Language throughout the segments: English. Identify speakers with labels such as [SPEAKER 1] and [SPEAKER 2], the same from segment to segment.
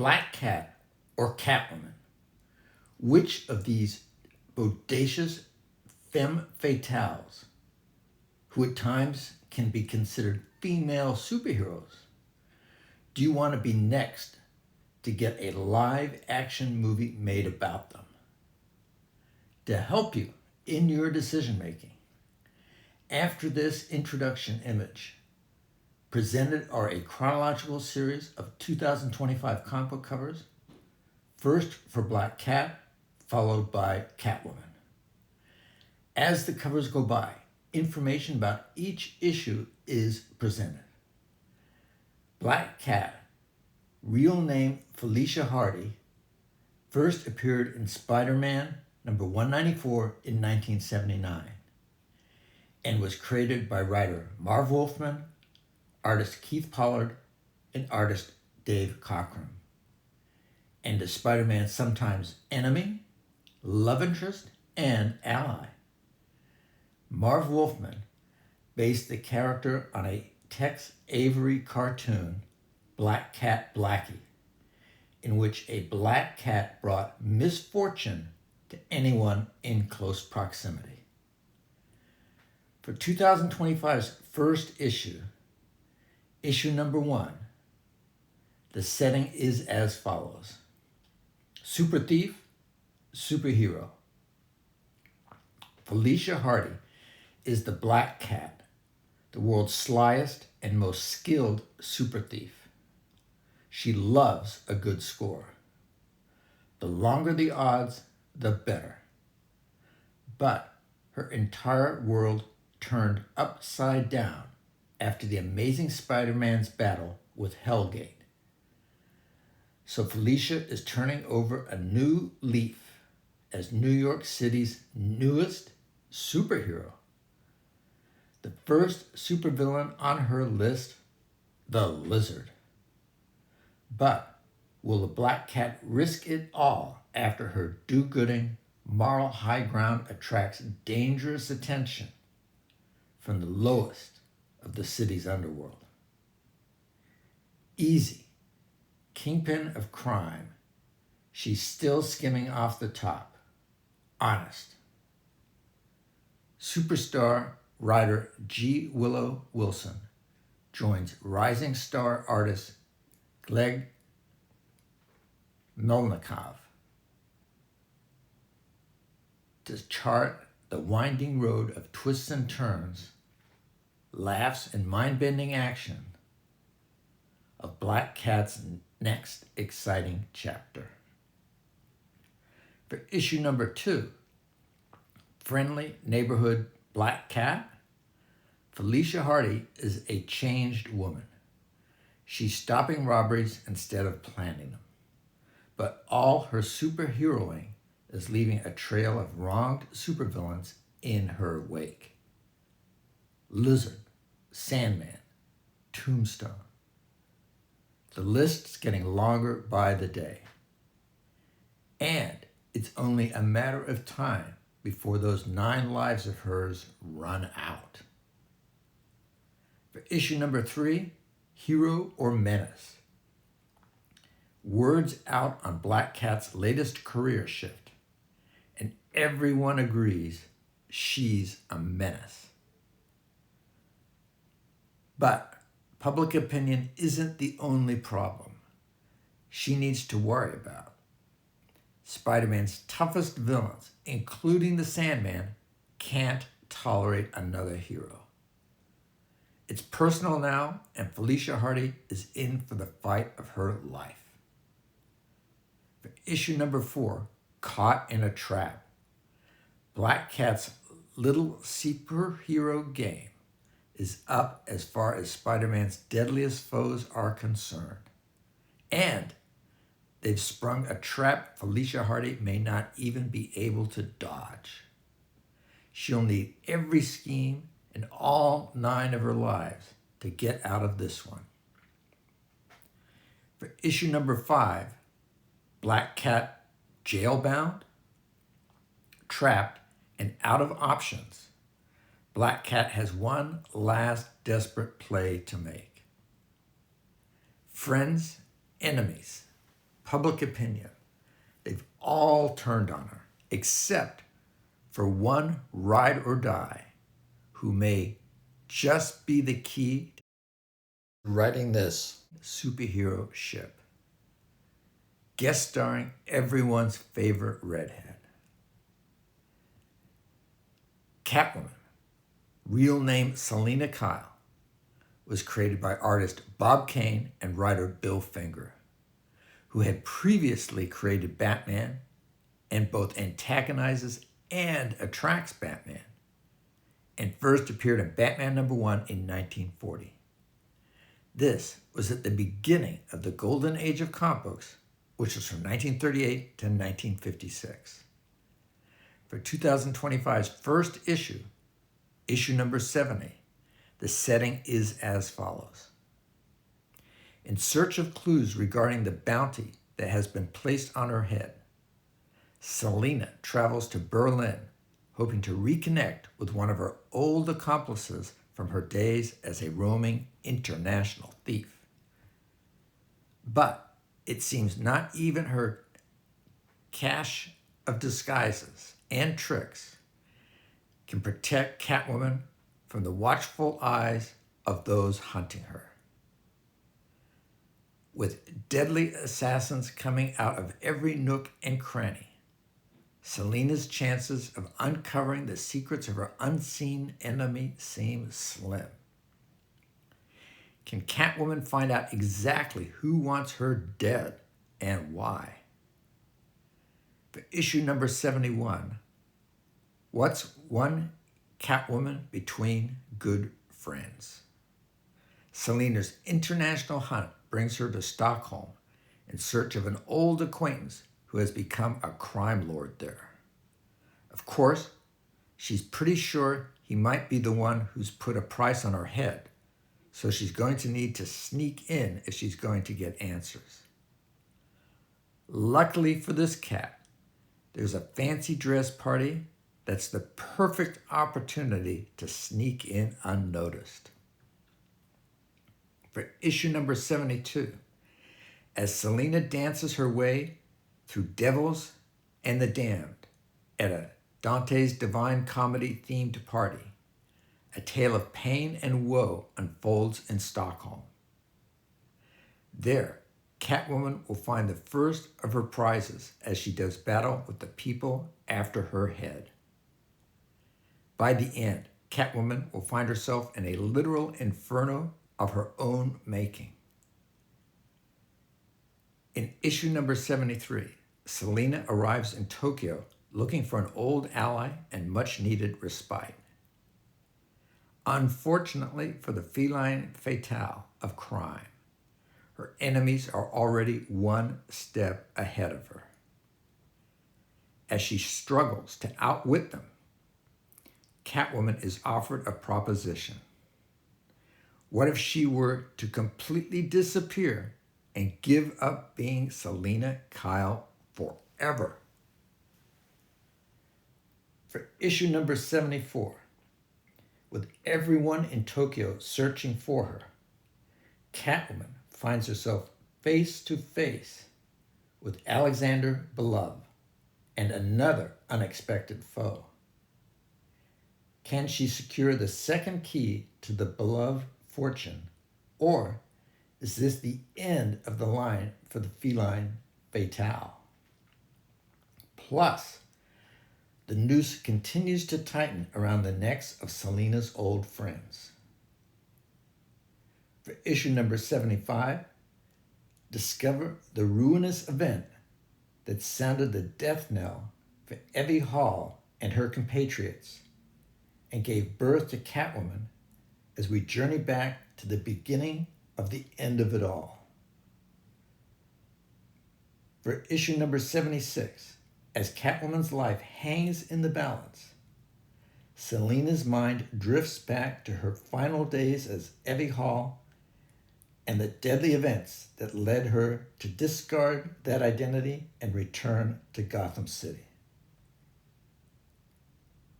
[SPEAKER 1] Black Cat or Catwoman? Which of these bodacious femme fatales, who at times can be considered female superheroes, do you want to be next to get a live action movie made about them? To help you in your decision making, after this introduction image, presented are a chronological series of 2025 comic book covers, first for Black Cat, followed by Catwoman. As the covers go by, information about each issue is presented. Black Cat, real name Felicia Hardy, first appeared in Spider-Man number 194 in 1979 and was created by writer Marv Wolfman, artist Keith Pollard, and artist Dave Cockrum, and is Spider-Man's sometimes enemy, love interest, and ally. Marv Wolfman based the character on a Tex Avery cartoon, Cat Blackie, in which a black cat brought misfortune to anyone in close proximity. For 2025's first issue number 1, the setting is as follows. Super thief, superhero. Felicia Hardy is the Black Cat, the world's slyest and most skilled super thief. She loves a good score. The longer the odds, the better. But her entire world turned upside down after the Amazing Spider-Man's battle with Hellgate. So Felicia is turning over a new leaf as New York City's newest superhero. The first supervillain on her list, the Lizard. But will the Black Cat risk it all after her do-gooding moral high ground attracts dangerous attention from the lowest of the city's underworld? Easy, kingpin of crime, she's still skimming off the top. Honest. Superstar writer G. Willow Wilson joins rising star artist Gleb Melnikov to chart the winding road of twists and turns, laughs, and mind-bending action of Black Cat's next exciting chapter. For issue number 2, Friendly Neighborhood Black Cat, Felicia Hardy is a changed woman. She's stopping robberies instead of planning them. But all her superheroing is leaving a trail of wronged supervillains in her wake. Lizard, Sandman, Tombstone. The list's getting longer by the day. And it's only a matter of time before those 9 lives of hers run out. For issue number 3, Hero or Menace. Word's out on Black Cat's latest career shift, and everyone agrees she's a menace. But public opinion isn't the only problem she needs to worry about. Spider-Man's toughest villains, including the Sandman, can't tolerate another hero. It's personal now, and Felicia Hardy is in for the fight of her life. For issue number 4, Caught in a Trap, Black Cat's little superhero game is up as far as Spider-Man's deadliest foes are concerned. And they've sprung a trap Felicia Hardy may not even be able to dodge. She'll need every scheme in all 9 of her lives to get out of this one. For issue number 5, Black Cat jailbound, trapped, and out of options, Black Cat has one last desperate play to make. Friends, enemies, public opinion, they've all turned on her, except for one ride or die who may just be the key to writing this superhero ship. Guest starring everyone's favorite redhead. Catwoman, real name Selina Kyle, was created by artist Bob Kane and writer Bill Finger, who had previously created Batman and both antagonizes and attracts Batman, and first appeared in Batman #1 in 1940. This was at the beginning of the golden age of comic books, which was from 1938 to 1956. For 2025's first issue, issue number 70, the setting is as follows. In search of clues regarding the bounty that has been placed on her head, Selina travels to Berlin, hoping to reconnect with one of her old accomplices from her days as a roaming international thief. But it seems not even her cache of disguises and tricks can protect Catwoman from the watchful eyes of those hunting her. With deadly assassins coming out of every nook and cranny, Selina's chances of uncovering the secrets of her unseen enemy seem slim. Can Catwoman find out exactly who wants her dead and why? For issue number 71, what's one Catwoman between good friends? Selina's international hunt brings her to Stockholm in search of an old acquaintance who has become a crime lord there. Of course, she's pretty sure he might be the one who's put a price on her head, so she's going to need to sneak in if she's going to get answers. Luckily for this cat, there's a fancy dress party that's the perfect opportunity to sneak in unnoticed. For issue number 72, as Selina dances her way through devils and the damned at a Dante's Divine Comedy themed party, a tale of pain and woe unfolds in Stockholm. There, Catwoman will find the first of her prizes as she does battle with the people after her head. By the end, Catwoman will find herself in a literal inferno of her own making. In issue number 73, Selina arrives in Tokyo looking for an old ally and much-needed respite. Unfortunately for the feline fatale of crime, her enemies are already one step ahead of her. As she struggles to outwit them, Catwoman is offered a proposition. What if she were to completely disappear and give up being Selina Kyle forever? For issue number 74, with everyone in Tokyo searching for her, Catwoman finds herself face to face with Alexander Belov and another unexpected foe. Can she secure the second key to the Belov fortune, or is this the end of the line for the feline fatale? Plus, the noose continues to tighten around the necks of Selina's old friends. For issue number 75, discover the ruinous event that sounded the death knell for Evie Hall and her compatriots and gave birth to Catwoman as we journey back to the beginning of the end of it all. For issue number 76, as Catwoman's life hangs in the balance, Selina's mind drifts back to her final days as Evie Hall and the deadly events that led her to discard that identity and return to Gotham City.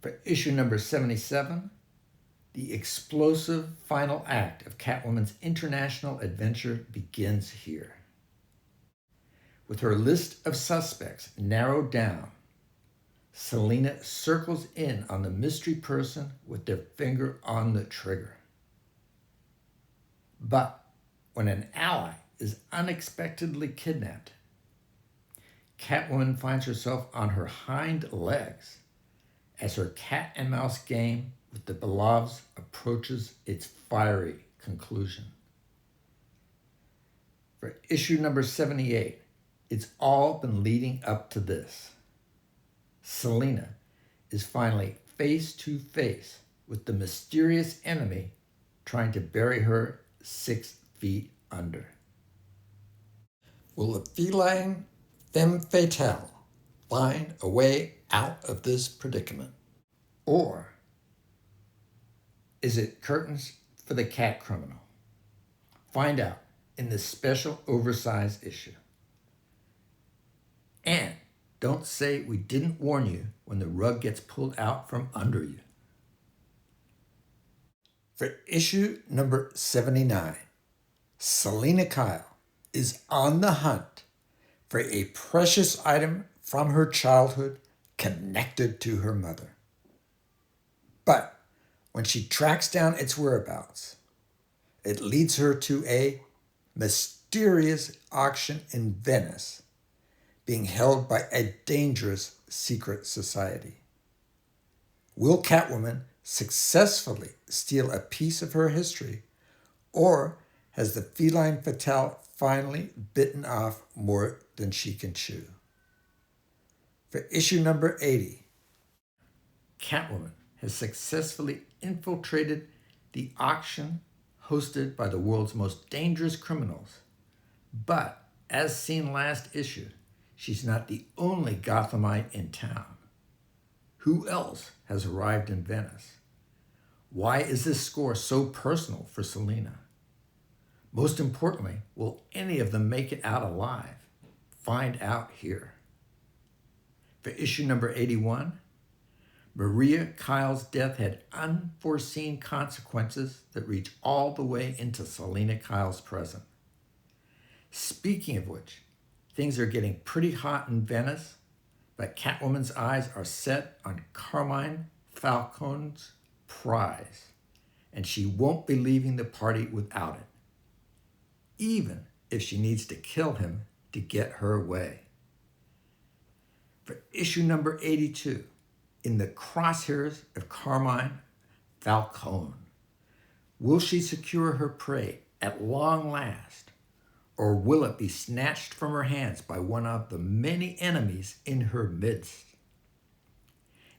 [SPEAKER 1] For issue number 77, the explosive final act of Catwoman's international adventure begins here. With her list of suspects narrowed down, Selina circles in on the mystery person with their finger on the trigger. But when an ally is unexpectedly kidnapped, Catwoman finds herself on her hind legs as her cat and mouse game with the Beloveds approaches its fiery conclusion. For issue number 78, it's all been leading up to this. Selina is finally face to face with the mysterious enemy trying to bury her 6 feet under. Will the feline femme fatale find a way out of this predicament? Or is it curtains for the cat criminal? Find out in this special oversized issue. And don't say we didn't warn you when the rug gets pulled out from under you. For issue number 79, Selina Kyle is on the hunt for a precious item from her childhood connected to her mother. But when she tracks down its whereabouts, it leads her to a mysterious auction in Venice being held by a dangerous secret society. Will Catwoman successfully steal a piece of her history, or has the feline fatale finally bitten off more than she can chew? For issue number 80, Catwoman has successfully infiltrated the auction hosted by the world's most dangerous criminals. But, as seen last issue, she's not the only Gothamite in town. Who else has arrived in Venice? Why is this score so personal for Selina? Most importantly, will any of them make it out alive? Find out here. For issue number 81, Maria Kyle's death had unforeseen consequences that reach all the way into Selina Kyle's present. Speaking of which, things are getting pretty hot in Venice, but Catwoman's eyes are set on Carmine Falcone's prize, and she won't be leaving the party without it, even if she needs to kill him to get her way. For issue number 82, in the crosshairs of Carmine Falcone, will she secure her prey at long last, or will it be snatched from her hands by one of the many enemies in her midst?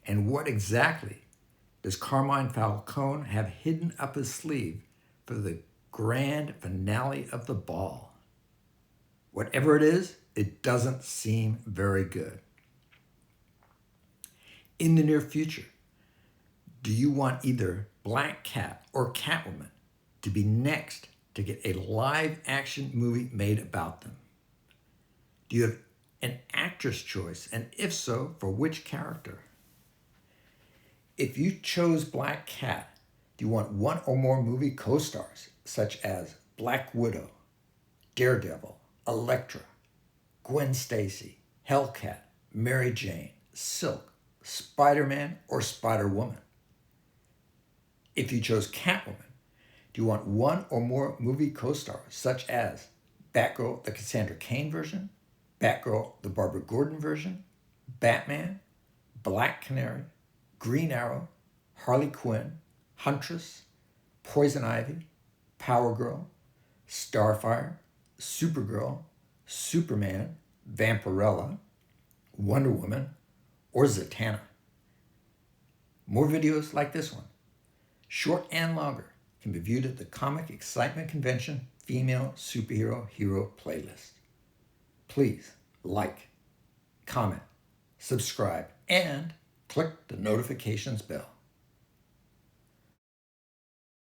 [SPEAKER 1] And what exactly does Carmine Falcone have hidden up his sleeve for the grand finale of the ball? Whatever it is, it doesn't seem very good. In the near future, do you want either BLACKCAT or Catwoman to be next to get a live action movie made about them? Do you have an actress choice, and if so, for which character? If you chose BLACKCAT, do you want one or more movie co-stars such as Black Widow, Daredevil, Elektra, Gwen Stacy, Hellcat, Mary Jane, Silk, Spider-Man, or Spider-Woman? If you chose Catwoman, do you want one or more movie co-stars such as Batgirl, the Cassandra Cain version, Batgirl, the Barbara Gordon version, Batman, Black Canary, Green Arrow, Harley Quinn, Huntress, Poison Ivy, Power Girl, Starfire, Supergirl, Superman, Vampirella, Wonder Woman, or Zatanna? More videos like this one, short and longer, can be viewed at the Comic Excitement Convention Female Superhero Hero playlist. Please like, comment, subscribe, and click the notifications bell.